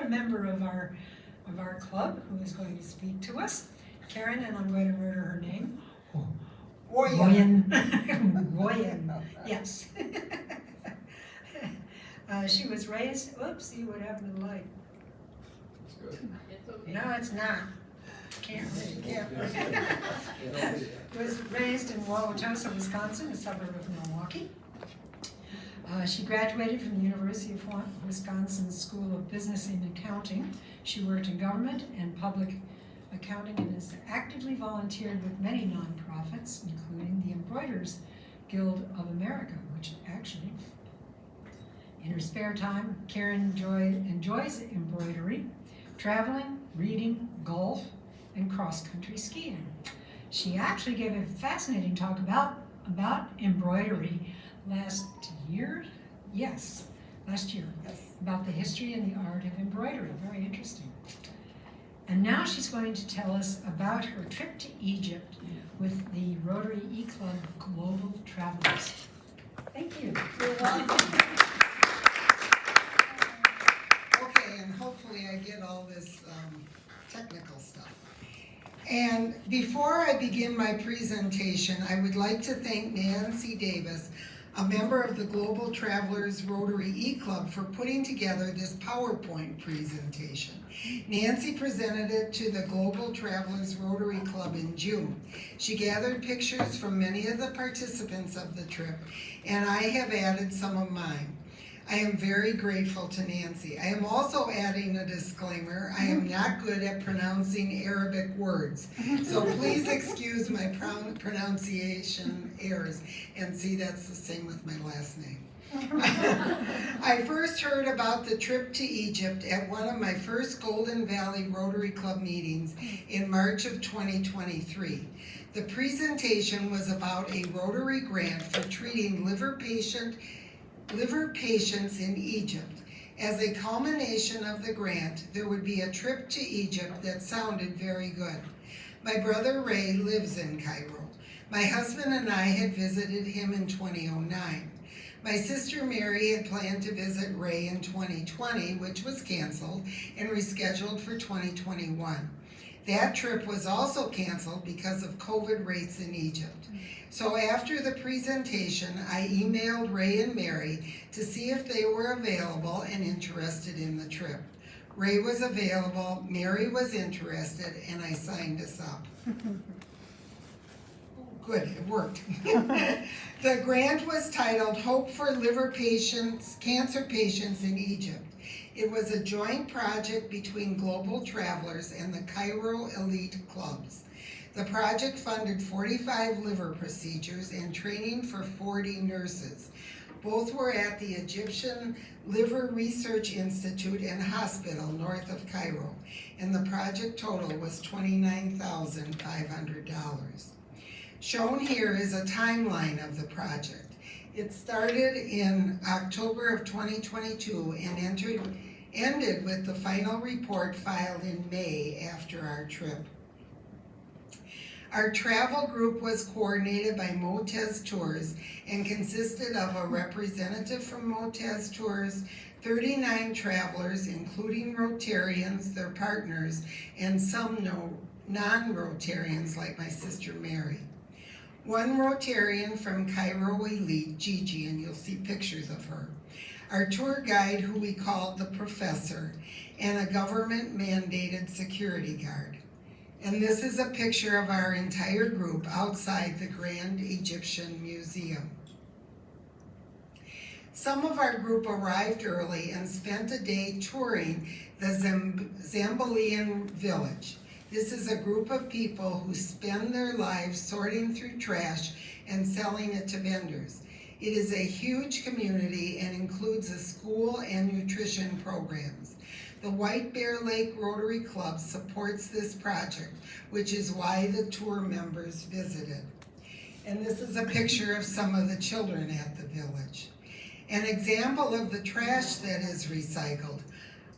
member of our club who is going to speak to us. Karen, and I'm going to murder her name. Wojahn. Wojahn, yes. She was raised, oops, see what happened to the light. It's good. It's okay. No, it's not. Can't read. Was raised in Wauwatosa, Wisconsin, a suburb of Milwaukee. She graduated from the University of Wisconsin School of Business and Accounting. She worked in government and public accounting and has actively volunteered with many nonprofits, including the Embroiderers Guild of America, which actually, in her spare time, Karen enjoys embroidery, traveling, reading, golf, and cross-country skiing. She actually gave a fascinating talk about embroidery last year, about the history and the art of embroidery. Very interesting. And now she's going to tell us about her trip to Egypt with the Rotary E-Club Global Travelers. Thank you. You're welcome. Okay, and hopefully I get all this technical stuff. And before I begin my presentation, I would like to thank Nancy Davis, a member of the Global Travelers Rotary E-Club, for putting together this PowerPoint presentation. Nancy presented it to the Global Travelers Rotary Club in June. She gathered pictures from many of the participants of the trip, and I have added some of mine. I am very grateful to Nancy. I am also adding a disclaimer. I am not good at pronouncing Arabic words, so please excuse my pronunciation errors. And see, that's the same with my last name. I first heard about the trip to Egypt at one of my first Golden Valley Rotary Club meetings in March of 2023. The presentation was about a Rotary grant for treating liver patients in Egypt. As a culmination of the grant, there would be a trip to Egypt that sounded very good. My brother Ray lives in Cairo. My husband and I had visited him in 2009. My sister Mary had planned to visit Ray in 2020, which was canceled and rescheduled for 2021. That trip was also canceled because of COVID rates in Egypt. So after the presentation, I emailed Ray and Mary to see if they were available and interested in the trip. Ray was available, Mary was interested, and I signed us up. Good, it worked. The grant was titled Hope for Liver Patients, Cancer Patients in Egypt. It was a joint project between Global Travelers and the Cairo Elite Clubs. The project funded 45 liver procedures and training for 40 nurses. Both were at the Egyptian Liver Research Institute and Hospital north of Cairo, and the project total was $29,500. Shown here is a timeline of the project. It started in October of 2022 and ended with the final report filed in May after our trip. Our travel group was coordinated by Motez Tours and consisted of a representative from Motez Tours, 39 travelers, including Rotarians, their partners, and some non-Rotarians like my sister Mary. One Rotarian from Cairo Elite, Gigi, and you'll see pictures of her. Our tour guide, who we called the Professor, and a government-mandated security guard. And this is a picture of our entire group outside the Grand Egyptian Museum. Some of our group arrived early and spent a day touring the Zambalian village. This is a group of people who spend their lives sorting through trash and selling it to vendors. It is a huge community and includes a school and nutrition programs. The White Bear Lake Rotary Club supports this project, which is why the tour members visited. And this is a picture of some of the children at the village. An example of the trash that is recycled.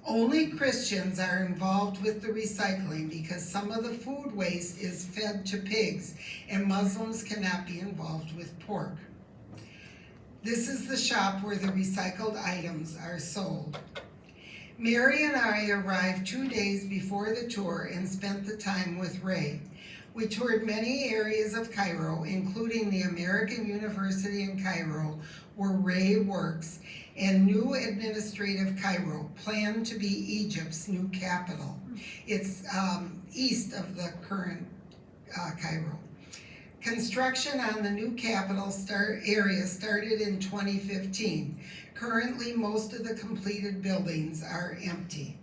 Only Christians are involved with the recycling because some of the food waste is fed to pigs and Muslims cannot be involved with pork. This is the shop where the recycled items are sold. Mary and I arrived 2 days before the tour and spent the time with Ray. We toured many areas of Cairo, including the American University in Cairo, where Ray works, and New Administrative Cairo, planned to be Egypt's new capital. It's east of the current Cairo. Construction on the new capital area started in 2015. Currently, most of the completed buildings are empty.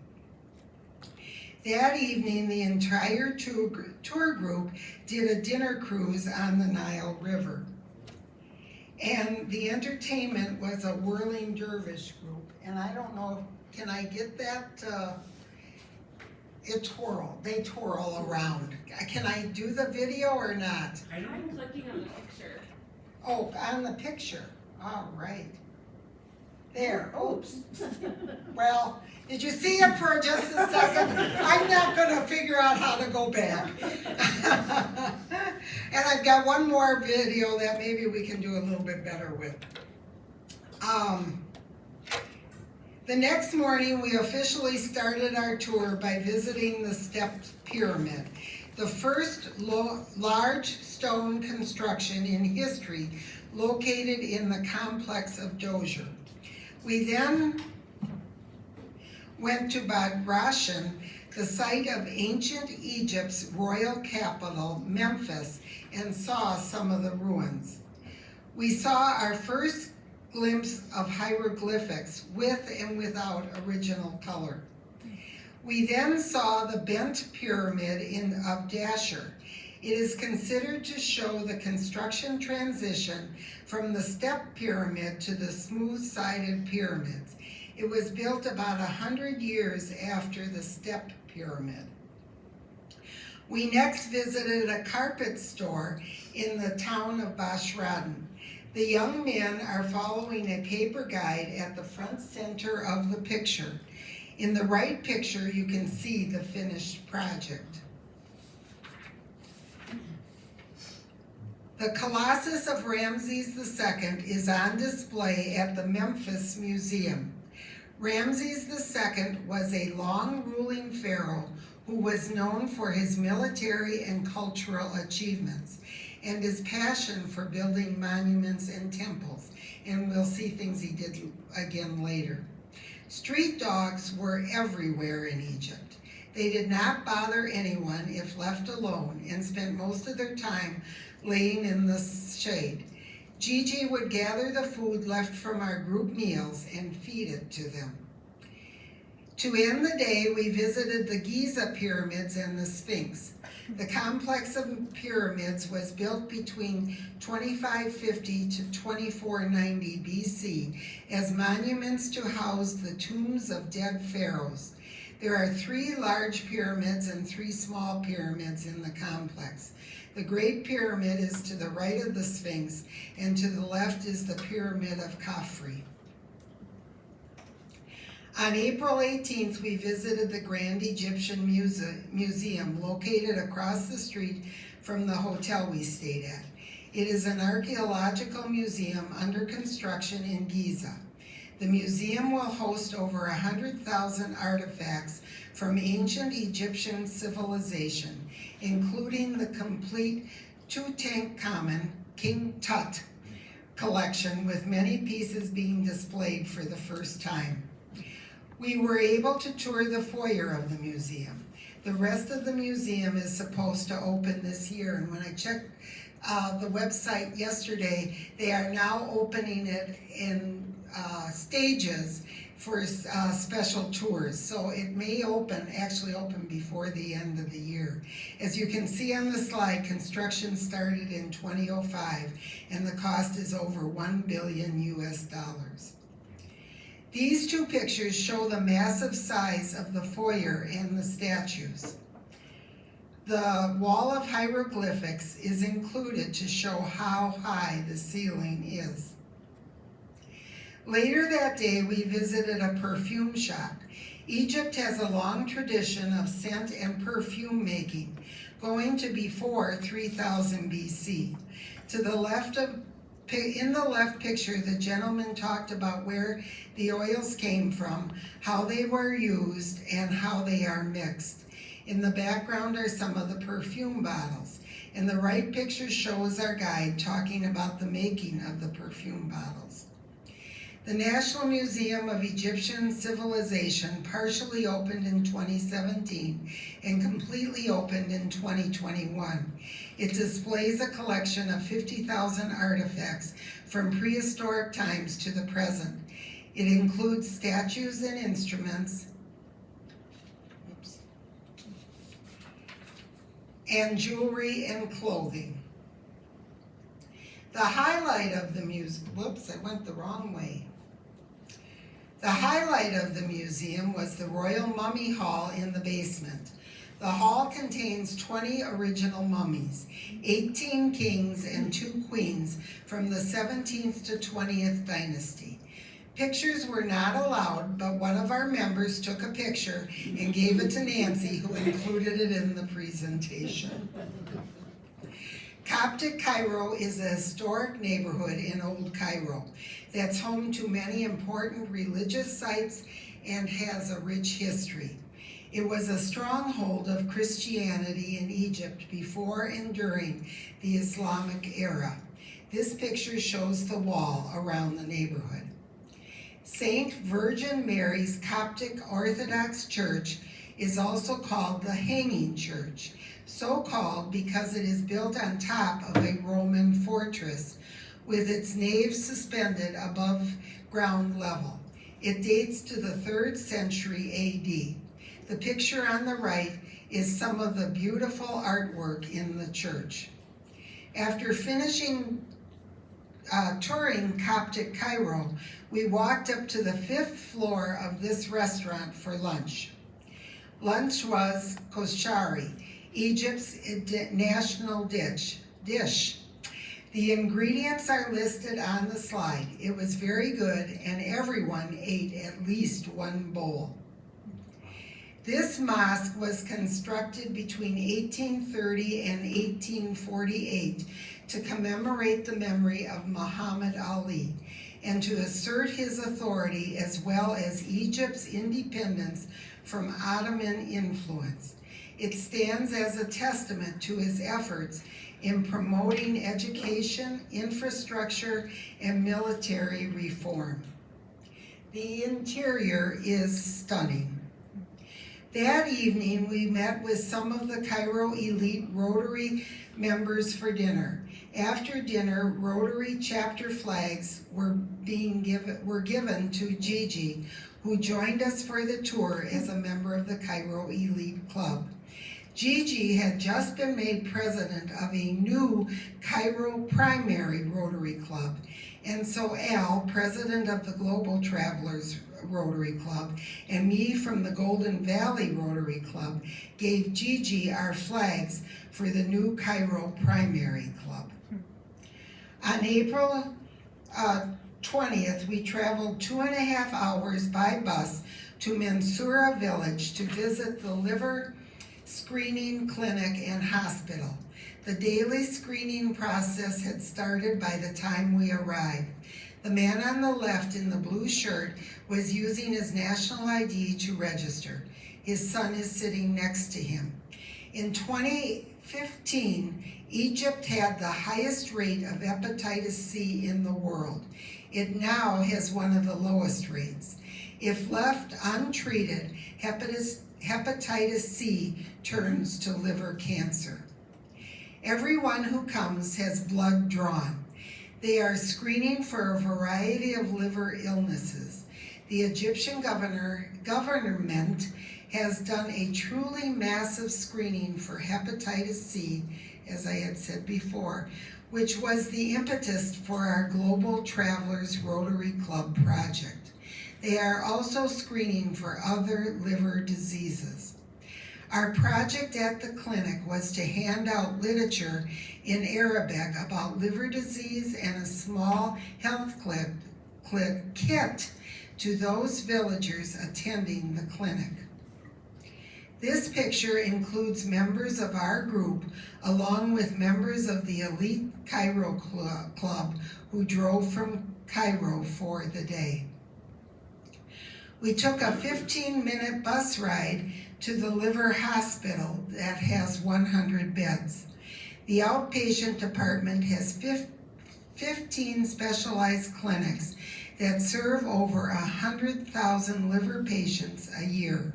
That evening, the entire tour group did a dinner cruise on the Nile River. And the entertainment was a whirling dervish group. And I don't know, can I get that? They twirl around. Can I do the video or not? I'm clicking on the picture. Oh, on the picture, all right. There, oops. Well, did you see it for just a second? I'm not gonna figure out how to go back. And I've got one more video that maybe we can do a little bit better with. The next morning, we officially started our tour by visiting the stepped pyramid, the first large stone construction in history located in the complex of Dozier. We then went to Badrashan, the site of ancient Egypt's royal capital, Memphis, and saw some of the ruins. We saw our first glimpse of hieroglyphics with and without original color. We then saw the bent pyramid of Dashur. It is considered to show the construction transition from the step pyramid to the smooth-sided pyramids. It was built about 100 years after the step pyramid. We next visited a carpet store in the town of Bashradin. The young men are following a paper guide at the front center of the picture. In the right picture, you can see the finished project. The Colossus of Ramses II is on display at the Memphis Museum. Ramses II was a long-ruling pharaoh who was known for his military and cultural achievements and his passion for building monuments and temples, and we'll see things he did again later. Street dogs were everywhere in Egypt. They did not bother anyone if left alone and spent most of their time laying in the shade. Gigi would gather the food left from our group meals and feed it to them. To end the day, we visited the Giza pyramids and the Sphinx. The complex of pyramids was built between 2550 to 2490 BC as monuments to house the tombs of dead pharaohs. There are 3 large pyramids and 3 small pyramids in the complex. The Great Pyramid is to the right of the Sphinx, and to the left is the Pyramid of Khafre. On April 18th, we visited the Grand Egyptian Museum located across the street from the hotel we stayed at. It is an archaeological museum under construction in Giza. The museum will host over 100,000 artifacts from ancient Egyptian civilization, including the complete Tutankhamun King Tut collection, with many pieces being displayed for the first time. We were able to tour the foyer of the museum. The rest of the museum is supposed to open this year, and when I checked the website yesterday, they are now opening it in stages for special tours. So it may actually open before the end of the year. As you can see on the slide, construction started in 2005, and the cost is over $1 billion US. These 2 pictures show the massive size of the foyer and the statues. The wall of hieroglyphics is included to show how high the ceiling is. Later that day, we visited a perfume shop. Egypt has a long tradition of scent and perfume making, going to before 3000 BC. To the left of in the left picture, the gentleman talked about where the oils came from, how they were used, and how they are mixed. In the background are some of the perfume bottles. And the right picture shows our guide talking about the making of the perfume bottles. The National Museum of Egyptian Civilization partially opened in 2017 and completely opened in 2021. It displays a collection of 50,000 artifacts from prehistoric times to the present. It includes statues and instruments, and jewelry and clothing. The highlight of the museum, whoops, I went the wrong way. The highlight of the museum was the Royal Mummy Hall in the basement. The hall contains 20 original mummies, 18 kings and 2 queens from the 17th to 20th dynasty. Pictures were not allowed, but one of our members took a picture and gave it to Nancy, who included it in the presentation. Coptic Cairo is a historic neighborhood in Old Cairo that's home to many important religious sites and has a rich history. It was a stronghold of Christianity in Egypt before and during the Islamic era. This picture shows the wall around the neighborhood. St. Virgin Mary's Coptic Orthodox Church is also called the Hanging Church, so called because it is built on top of a Roman fortress with its nave suspended above ground level. It dates to the 3rd century AD. The picture on the right is some of the beautiful artwork in the church. After finishing touring Coptic Cairo, we walked up to the 5th floor of this restaurant for lunch. Lunch was koshari, Egypt's national dish. The ingredients are listed on the slide. It was very good, and everyone ate at least one bowl. This mosque was constructed between 1830 and 1848 to commemorate the memory of Muhammad Ali and to assert his authority as well as Egypt's independence from Ottoman influence. It stands as a testament to his efforts in promoting education, infrastructure, and military reform. The interior is stunning. That evening, we met with some of the Cairo Elite Rotary members for dinner. After dinner, Rotary chapter flags were given to Gigi, who joined us for the tour as a member of the Cairo Elite Club. Gigi had just been made president of a new Cairo Primary Rotary Club, and so Al, president of the Global Travelers Rotary Club, and me from the Golden Valley Rotary Club gave Gigi our flags for the new Cairo Primary Club. On April 20th, we traveled 2.5 hours by bus to Mansoura Village to visit the liver screening clinic and hospital. The daily screening process had started by the time we arrived. The man on the left in the blue shirt was using his national ID to register. His son is sitting next to him. In 2015, Egypt had the highest rate of hepatitis C in the world. It now has one of the lowest rates. If left untreated, hepatitis C turns to liver cancer. Everyone who comes has blood drawn. They are screening for a variety of liver illnesses. The Egyptian government has done a truly massive screening for hepatitis C, as I had said before, which was the impetus for our Global Travelers Rotary Club project. They are also screening for other liver diseases. Our project at the clinic was to hand out literature in Arabic about liver disease and a small health kit to those villagers attending the clinic. This picture includes members of our group along with members of the Elite Cairo Club who drove from Cairo for the day. We took a 15-minute bus ride to the liver hospital that has 100 beds. The outpatient department has 15 specialized clinics that serve over 100,000 liver patients a year.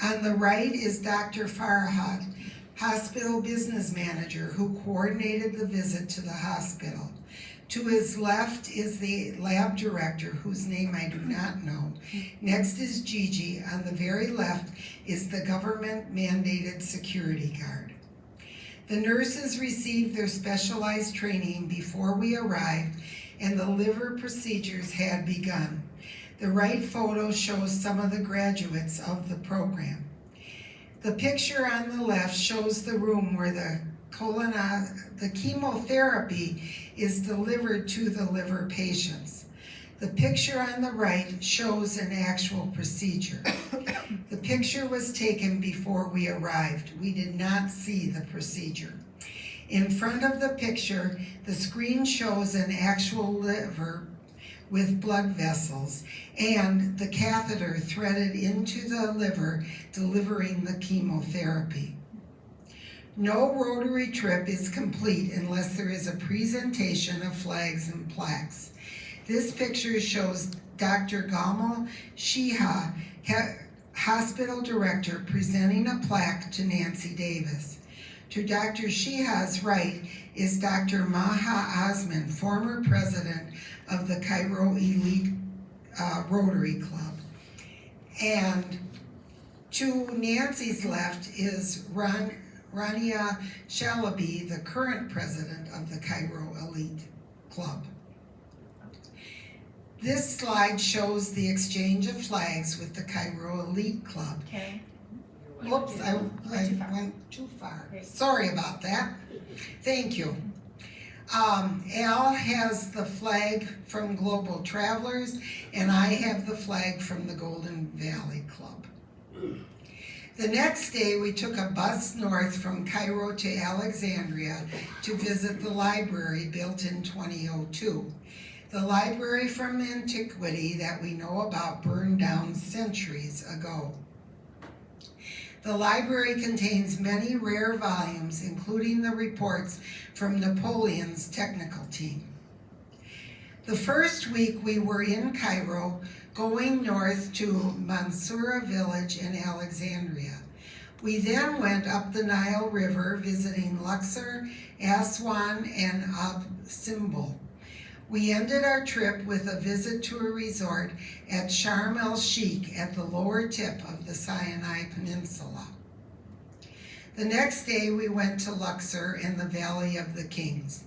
On the right is Dr. Farhat, hospital business manager who coordinated the visit to the hospital. To his left is the lab director, whose name I do not know. Next is Gigi. On the very left is the government-mandated security guard. The nurses received their specialized training before we arrived, and the liver procedures had begun. The right photo shows some of the graduates of the program. The picture on the left shows the room where the chemotherapy is delivered to the liver patients. The picture on the right shows an actual procedure. The picture was taken before we arrived. We did not see the procedure. In front of the picture, the screen shows an actual liver with blood vessels and the catheter threaded into the liver, delivering the chemotherapy. No Rotary trip is complete unless there is a presentation of flags and plaques. This picture shows Dr. Gamal Shiha, hospital director, presenting a plaque to Nancy Davis. To Dr. Shiha's right is Dr. Maha Osman, former president of the Cairo Elite Rotary Club. And to Nancy's left is Rania Shalaby, the current president of the Cairo Elite Club. This slide shows the exchange of flags with the Cairo Elite Club. Okay. Whoops, I went too far. Sorry about that. Thank you. Al has the flag from Global Travelers, and I have the flag from the Golden Valley Club. The next day, we took a bus north from Cairo to Alexandria to visit the library built in 2002. The library from antiquity that we know about burned down centuries ago. The library contains many rare volumes, including the reports from Napoleon's technical team. The first week we were in Cairo, going north to Mansoura village in Alexandria. We then went up the Nile River, visiting Luxor, Aswan, and Ab Simbel. We ended our trip with a visit to a resort at Sharm el-Sheikh at the lower tip of the Sinai Peninsula. The next day we went to Luxor and the Valley of the Kings.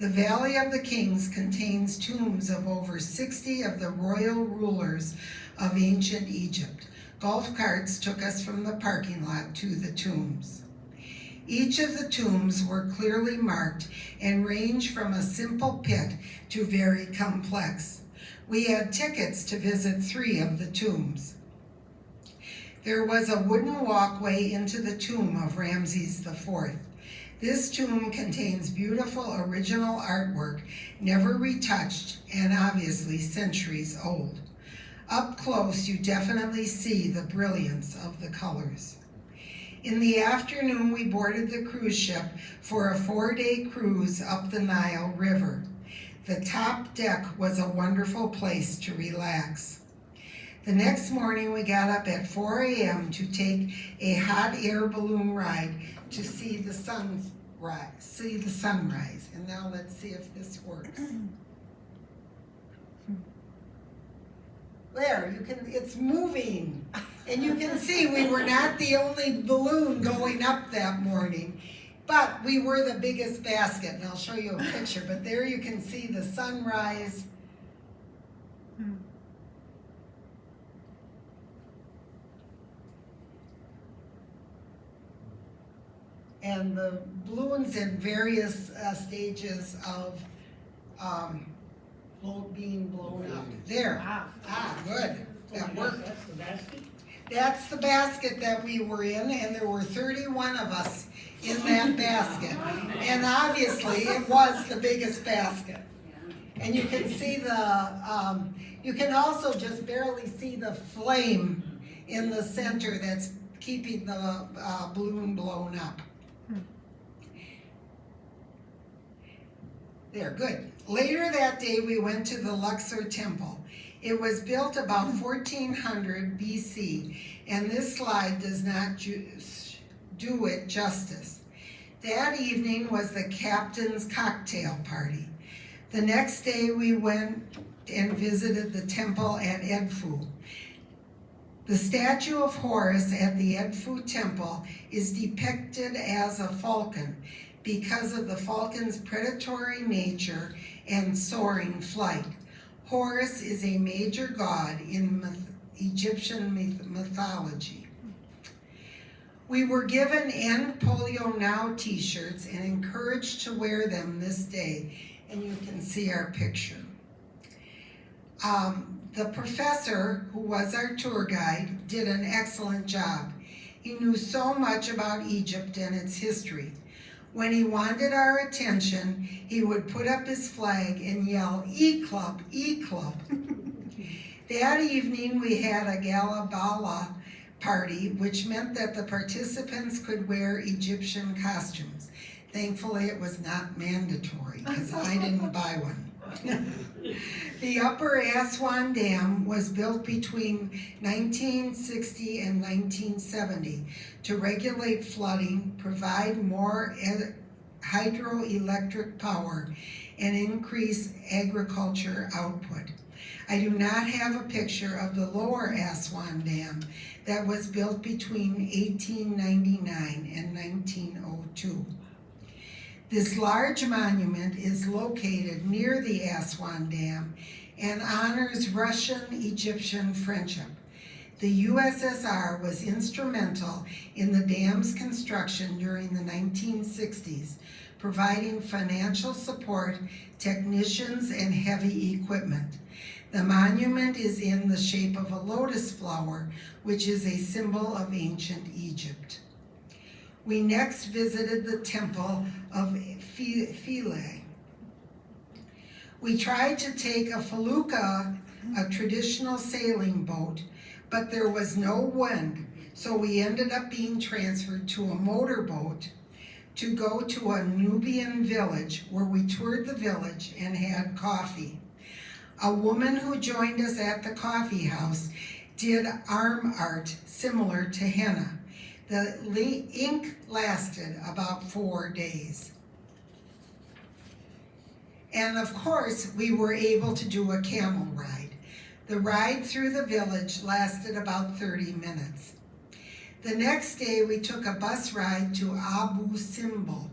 The Valley of the Kings contains tombs of over 60 of the royal rulers of ancient Egypt. Golf carts took us from the parking lot to the tombs. Each of the tombs were clearly marked and ranged from a simple pit to very complex. We had tickets to visit 3 of the tombs. There was a wooden walkway into the tomb of Ramses IV. This tomb contains beautiful original artwork, never retouched and obviously centuries old. Up close, you definitely see the brilliance of the colors. In the afternoon, we boarded the cruise ship for a 4-day cruise up the Nile River. The top deck was a wonderful place to relax. The next morning, we got up at 4 a.m. to take a hot air balloon ride to see the sunrise. And now let's see if this works. There, it's moving. And you can see we were not the only balloon going up that morning, but we were the biggest basket, and I'll show you a picture, but there you can see the sunrise. And the balloons in various stages of being blown up. There. Wow. Ah, good. That worked. That's the basket? That's the basket that we were in, and there were 31 of us in that basket. And obviously, it was the biggest basket. And you can see you can also just barely see the flame in the center that's keeping the balloon blown up. There, good. Later that day, we went to the Luxor Temple. It was built about 1400 BC, and this slide does not do it justice. That evening was the captain's cocktail party. The next day, we went and visited the temple at Edfu. The statue of Horus at the Edfu temple is depicted as a falcon because of the falcon's predatory nature and soaring flight. Horus is a major god in Egyptian mythology. We were given End Polio Now t-shirts and encouraged to wear them this day, and you can see our picture. The professor, who was our tour guide, did an excellent job. He knew so much about Egypt and its history. When he wanted our attention, he would put up his flag and yell, "E-Club, E-Club." That evening, we had a gala party, which meant that the participants could wear Egyptian costumes. Thankfully, it was not mandatory, because I didn't buy one. The Upper Aswan Dam was built between 1960 and 1970 to regulate flooding, provide more hydroelectric power, and increase agriculture output. I do not have a picture of the Lower Aswan Dam that was built between 1899 and 1902. This large monument is located near the Aswan Dam and honors Russian-Egyptian friendship. The USSR was instrumental in the dam's construction during the 1960s, providing financial support, technicians, and heavy equipment. The monument is in the shape of a lotus flower, which is a symbol of ancient Egypt. We next visited the temple of Philae. We tried to take a felucca, a traditional sailing boat, but there was no wind, so we ended up being transferred to a motorboat to go to a Nubian village, where we toured the village and had coffee. A woman who joined us at the coffee house did arm art similar to henna. The ink lasted about 4 days. And of course, we were able to do a camel ride. The ride through the village lasted about 30 minutes. The next day, we took a bus ride to Abu Simbel,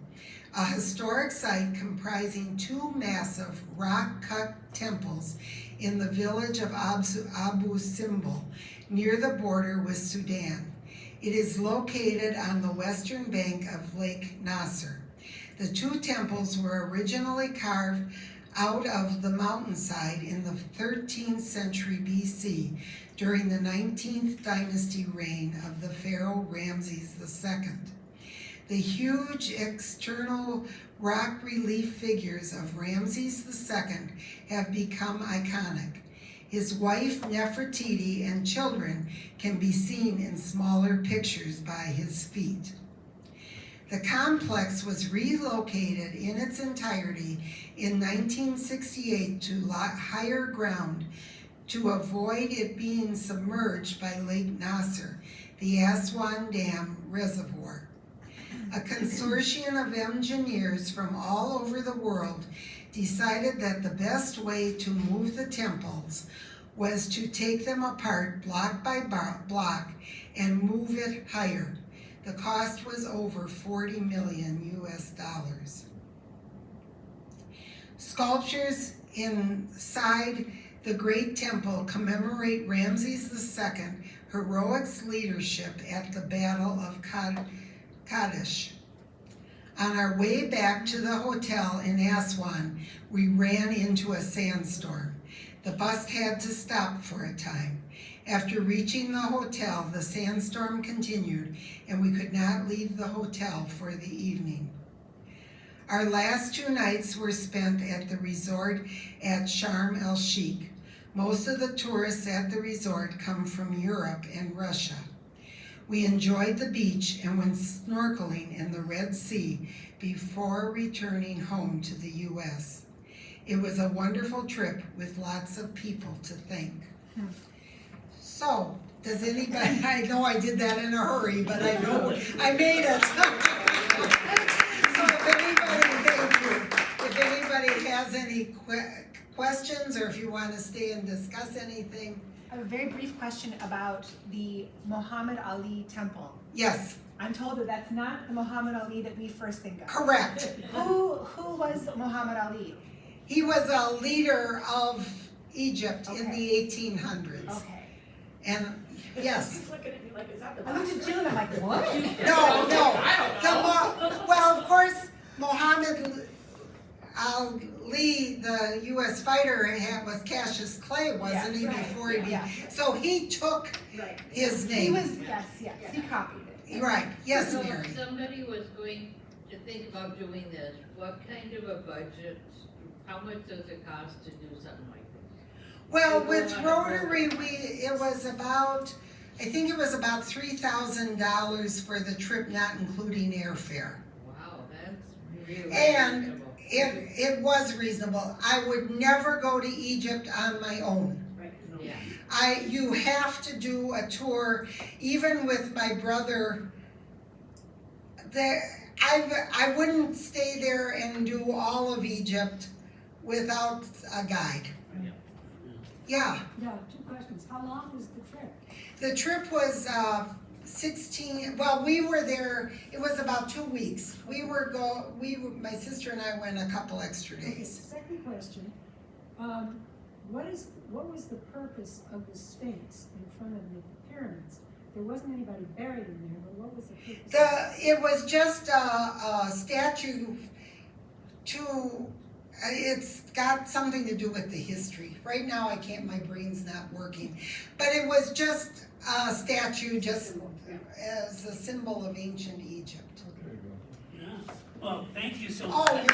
a historic site comprising 2 massive rock-cut temples in the village of Abu Simbel, near the border with Sudan. It is located on the western bank of Lake Nasser. The 2 temples were originally carved out of the mountainside in the 13th century BC during the 19th dynasty reign of the pharaoh Ramses II. The huge external rock relief figures of Ramses II have become iconic. His wife Nefertiti and children can be seen in smaller pictures by his feet. The complex was relocated in its entirety in 1968 to higher ground to avoid it being submerged by Lake Nasser, the Aswan Dam reservoir. A consortium of engineers from all over the world decided that the best way to move the temples was to take them apart block by block and move it higher. The cost was over $40 million US. Sculptures inside the Great Temple commemorate Ramses II heroic leadership at the Battle of Kadesh. On our way back to the hotel in Aswan, we ran into a sandstorm. The bus had to stop for a time. After reaching the hotel, the sandstorm continued and we could not leave the hotel for the evening. Our last 2 nights were spent at the resort at Sharm el-Sheikh. Most of the tourists at the resort come from Europe and Russia. We enjoyed the beach and went snorkeling in the Red Sea before returning home to the U.S. It was a wonderful trip with lots of people to thank. So, does anybody, I know I did that in a hurry, but I know I made it. So if anybody has any questions, or if you want to stay and discuss anything. I have a very brief question about the Muhammad Ali temple. Yes, I'm told that that's not the Muhammad Ali that we first think of. correct. Who was Muhammad Ali? He was a leader of Egypt in Okay. the 1800s. Okay. And, yes. He's looking at me like, is that the I looked at June, I'm like, what? No. Well, of course, Muhammad Ali, the U.S. fighter, was Cassius Clay, wasn't he, right. before he Yeah. So he took Right. his He name. was, yes, he copied it. Right, yes, So Mary. if somebody was going to think about doing this, what kind of a budget, how much does it cost to do something like this? Well, We with go on a Rotary, it was about, I think it was about $3,000 for the trip, not including airfare. Wow, that's really And reasonable. it was reasonable. I would never go to Egypt on my own. Yeah. You have to do a tour, even with my brother. I wouldn't stay there and do all of Egypt without a guide. Yeah, Yeah, 2 questions. How long was the trip? the trip was 16, well, we were there, it was about 2 weeks. My sister and I went a couple extra Okay, days. second question. What was the purpose of the Sphinx in front of the pyramids? There wasn't anybody buried in there, but what was the purpose? It was just a statue it's got something to do with the history. Right now my brain's not working. But it was just a statue, just as a symbol of ancient Egypt. Okay, go. Yeah. Well, thank you so much. Oh, you're